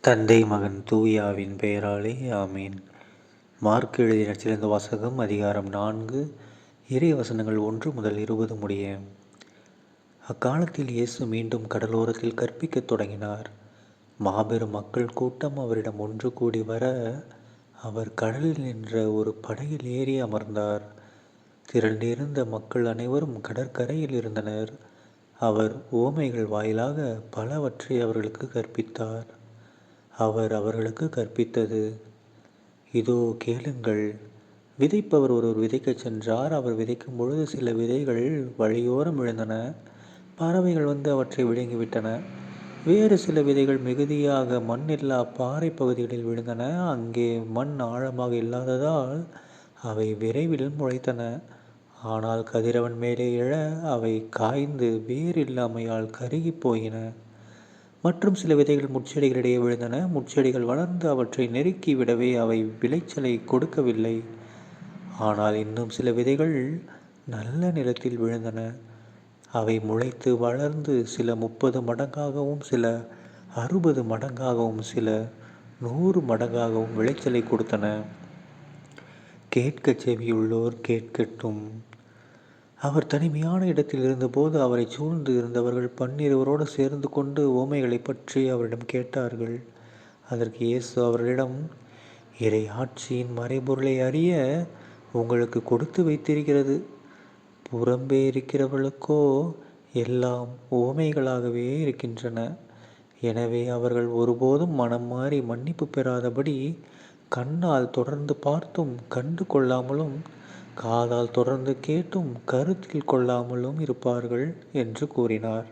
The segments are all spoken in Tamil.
தந்தை மகன் தூயாவின் பெயராலே ஆமீன். மார்க் எழுதிய நற்செய்தி வாசகம் அதிகாரம் 4 இறை வசனங்கள் 1 முதல் 20 முடிய. அக்காலத்தில் இயேசு மீண்டும் கடலோரத்தில் கற்பிக்கத் தொடங்கினார். மாபெரும் மக்கள் கூட்டம் அவரிடம் ஒன்று கூடி வர அவர் கடலில் நின்ற ஒரு படகில் ஏறி அமர்ந்தார். திரண்டிருந்த மக்கள் அனைவரும் கடற்கரையில் இருந்தனர். அவர் உவமைகள் வாயிலாக பலவற்றை அவர்களுக்கு கற்பித்தார். அவர் அவர்களுக்கு கற்பித்தது: இதோ கேளுங்கள். விதைப்பவர் ஒருவர் விதைக்கச் சென்றார். அவர் விதைக்கும் பொழுது சில விதைகள் வழியோரம் விழுந்தன. பறவைகள் வந்து அவற்றை விழுங்கிவிட்டன. வேறு சில விதைகள் மிகுதியாக மண் இல்லா பாறை பகுதிகளில் விழுந்தன. அங்கே மண் ஆழமாக இல்லாததால் அவை விரைவில் முளைத்தன. ஆனால் கதிரவன் மேலே எழ அவை காய்ந்து வேர் இல்லாமையால் கருகி போயின. மற்றும் சில விதைகள் முட்செடிகளிடையே விழுந்தன. முட்செடிகள் வளர்ந்து அவற்றை நெருக்கி விடவே அவை விளைச்சலை கொடுக்கவில்லை. ஆனால் இன்னும் சில விதைகள் நல்ல நிலத்தில் விழுந்தன. அவை முளைத்து வளர்ந்து சில 30 மடங்காகவும் சில 60 மடங்காகவும் சில 100 மடங்காகவும் விளைச்சலை கொடுத்தன. கேட்கச் செவியுள்ளோர் கேட்கட்டும். அவர் தனிமையான இடத்தில் இருந்தபோது அவரை சூழ்ந்து இருந்தவர்கள் 12 சேர்ந்து கொண்டு உவமைகளை பற்றி அவரிடம் கேட்டார்கள். அதற்கு இயேசு அவர்களிடம், இறை ஆட்சியின் மறைபொருளை அறிய உங்களுக்கு கொடுத்து வைத்திருக்கிறது. புறம்பே இருக்கிறவர்களுக்கோ எல்லாம் உவமைகளாகவே இருக்கின்றன. எனவே அவர்கள் ஒருபோதும் மனம் மாறி மன்னிப்பு பெறாதபடி கண்ணால் தொடர்ந்து பார்த்தும் கண்டு கொள்ளாமலும் காதால் தொடர்ந்து கேட்டும் கருத்தில் கொள்ளாமலும் இருப்பார்கள் என்று கூறினார்.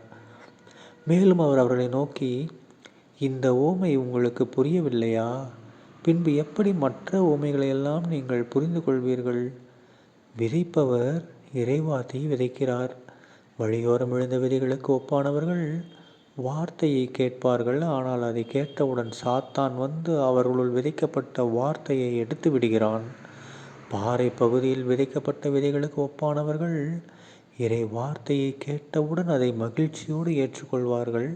மேலும் அவர் அவர்களை நோக்கி, இந்த உவமை உங்களுக்கு புரியவில்லையா? பின்பு எப்படி மற்ற உவமைகளையெல்லாம் நீங்கள் புரிந்து கொள்வீர்கள்? விதைப்பவர் இறைவார்த்தையை விதைக்கிறார். வழியோரம் விழுந்த விதைகளுக்கு ஒப்பானவர்கள் வார்த்தையை கேட்பார்கள். ஆனால் அதை கேட்டவுடன் சாத்தான் வந்து அவர்களுள் விதைக்கப்பட்ட வார்த்தையை எடுத்து விடுகிறான். பாறை பகுதியில் விதைக்கப்பட்ட விதைகளுக்கு ஒப்பானவர்கள் இறை வார்த்தையை கேட்டவுடன் அதை மகிழ்ச்சியோடு ஏற்றுக்கொள்வார்கள்.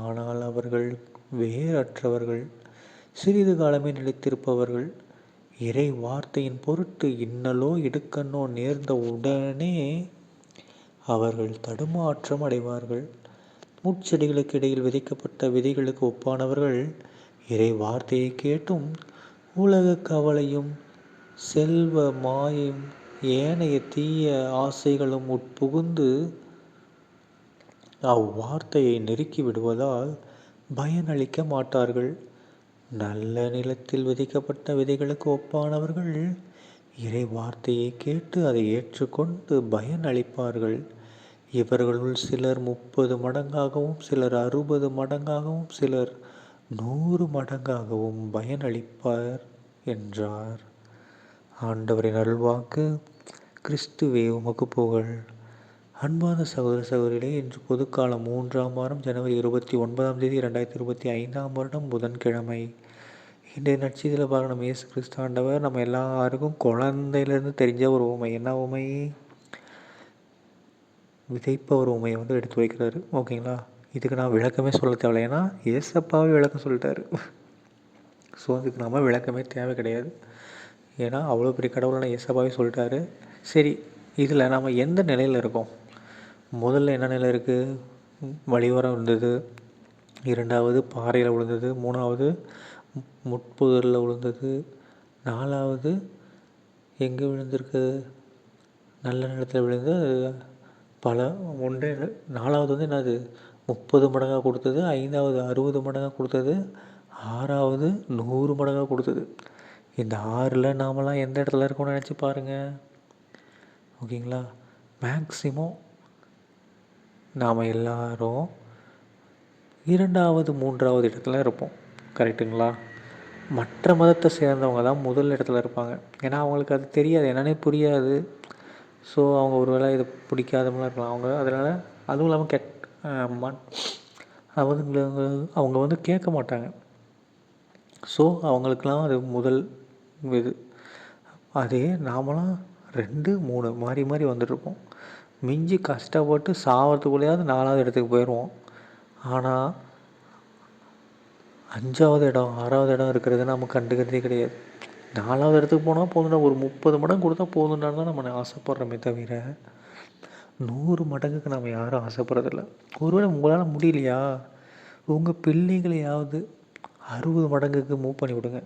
ஆனால் அவர்கள் வேறற்றவர்கள், சிறிது காலமே நிலைத்திருப்பவர்கள். இறை வார்த்தையின் பொருட்டு இன்னலோ இடுக்கண்ணோ நேர்ந்த உடனே அவர்கள் தடுமாற்றம் அடைவார்கள். முட்செடிகளுக்கு இடையில் விதைக்கப்பட்ட விதைகளுக்கு ஒப்பானவர்கள் இறை வார்த்தையை கேட்டும் உலக கவலையும் செல்வ மாயும் ஏனைய தீய ஆசைகளும் உட்புகுந்து அவ்வார்த்தையை நெருக்கி விடுவதால் பயனளிக்க மாட்டார்கள். நல்ல நிலத்தில் விதைக்கப்பட்ட விதைகளுக்கு ஒப்பானவர்கள் இறை வார்த்தையை கேட்டு அதை ஏற்றுக்கொண்டு பயனளிப்பார்கள். இவர்களுள் சிலர் 30 மடங்காகவும் சிலர் 60 மடங்காகவும் சிலர் 100 மடங்காகவும் பயனளிப்பார் என்றார். ஆண்டவரின் அருள்வாக்கு. கிறிஸ்துவே உமக்கு புகழ். அன்பான சகோதர சகோதரிகளே, இன்று பொதுக்காலம் 3ஆம் வாரம் ஜனவரி 29ஆம் தேதி 2025ஆம் வருடம் புதன்கிழமை. இன்றைய நற்செய்தியில் பார்க்கணும், இயேசு கிறிஸ்து ஆண்டவர் நம்ம எல்லாருக்கும் குழந்தையிலேருந்து தெரிஞ்ச ஒரு உவமை. என்ன உவமை? விதைப்பவர் உவமையை எடுத்து வைக்கிறாரு. ஓகேங்களா? இதுக்கு நான் விளக்கமே சொல்ல தேவையில்லை, ஏன்னா ஏசப்பாவே விளக்கம் சொல்லிட்டாரு. ஸோ அதுக்கு நம்ம விளக்கமே தேவை கிடையாது. ஏன்னா அவ்வளோ பெரிய கடவுளான ஏசப்பாவே சொல்லிட்டாரு. சரி, இதில் நம்ம எந்த நிலையில் இருக்கோம்? முதல்ல என்ன நிலை இருக்குது? வழியோரம் விழுந்தது, 2வது பாறையில் விழுந்தது, 3வது முட்புதரில் விழுந்தது, 4வது எங்கே விழுந்திருக்கு? நல்ல நிலத்தில் விழுந்து பல 4வது என்னது? 30 மடங்காக கொடுத்தது, 5வது 60 மடங்காக கொடுத்தது, 6வது 100 மடங்காக கொடுத்தது. இந்த 6ல் நாமெல்லாம் எந்த இடத்துல இருக்கோம்னு நினச்சி பாருங்கள். ஓகேங்களா? மேக்ஸிமம் நாம் எல்லாரும் 2வது 3வது இடத்துல இருப்போம். கரெக்டுங்களா? மற்ற மதத்தை சேர்ந்தவங்க தான் முதல் இடத்துல இருப்பாங்க. ஏன்னா அவங்களுக்கு அது தெரியாது, என்னன்னே புரியாது. ஸோ அவங்க ஒரு வேளை இதை பிடிக்காதவங்களாக இருக்கலாம். அவங்க அதனால் அதுவும் இல்லாமல் அவங்க கேட்க மாட்டாங்க. ஸோ அவங்களுக்கெல்லாம் அது முதல் இது. அதே நாமெல்லாம் 2, 3 மாறி மாறி வந்துட்டுருப்போம். மிஞ்சி கஷ்டப்பட்டு சாவறதுக்குள்ளேயாவது 4வது இடத்துக்கு போயிடுவோம். ஆனால் 5வது இடம் 6வது இடம் இருக்கிறத நம்ம கண்டுக்கிறதே கிடையாது. 4வது இடத்துக்கு போனால் போதும்டா, ஒரு 30 மடங்கு கொடுத்தா போதும்டான்னு தான் நம்ம ஆசைப்படுறோமே தவிர 100 மடங்குக்கு நம்ம யாரும் ஆசைப்படுறதில்ல. ஒருவேளை உங்களால் முடியலையா, உங்கள் பிள்ளைகளையாவது 60 மடங்குக்கு மூவ் பண்ணி விடுங்க.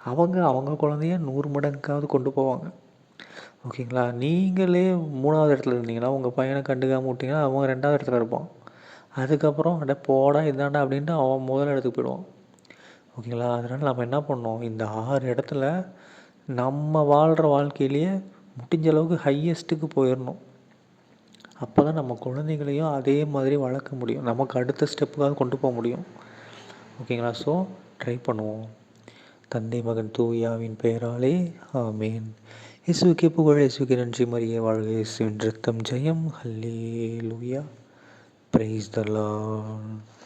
அவங்க குழந்தைய 100 மடங்குக்காவது கொண்டு போவாங்க. ஓகேங்களா? நீங்களே 3வது இடத்துல இருந்தீங்கன்னா, உங்கள் பையனை கண்டுக்காமல் விட்டிங்கன்னா, அவன் 2வது இடத்துல இருப்பான். அதுக்கப்புறம் அட போடா இதாண்டா அப்படின்ட்டு அவன் முதல் இடத்துக்கு போயிடுவான். ஓகேங்களா? அதனால் நம்ம என்ன பண்ணணும், இந்த 6 இடத்துல நம்ம வாழ்கிற வாழ்க்கையிலேயே முடிஞ்ச அளவுக்கு ஹையஸ்ட்டுக்கு போயிடணும். அப்போ தான் நம்ம குழந்தைகளையும் அதே மாதிரி வளர்க்க முடியும், நமக்கு அடுத்த ஸ்டெப்புக்காக கொண்டு போக முடியும். ஓகேங்களா? ஸோ ட்ரை பண்ணுவோம். தந்தை மகன் தூயாவின் பெயராலே ஆமேன். இயேசுவுக்கே புகழ், இயேசுவுக்கே நன்றி, மரியே வாழ்க, இயேசுவின் ரத்தம் ஜெயம். ஹல்லேலூயா. Praise the Lord.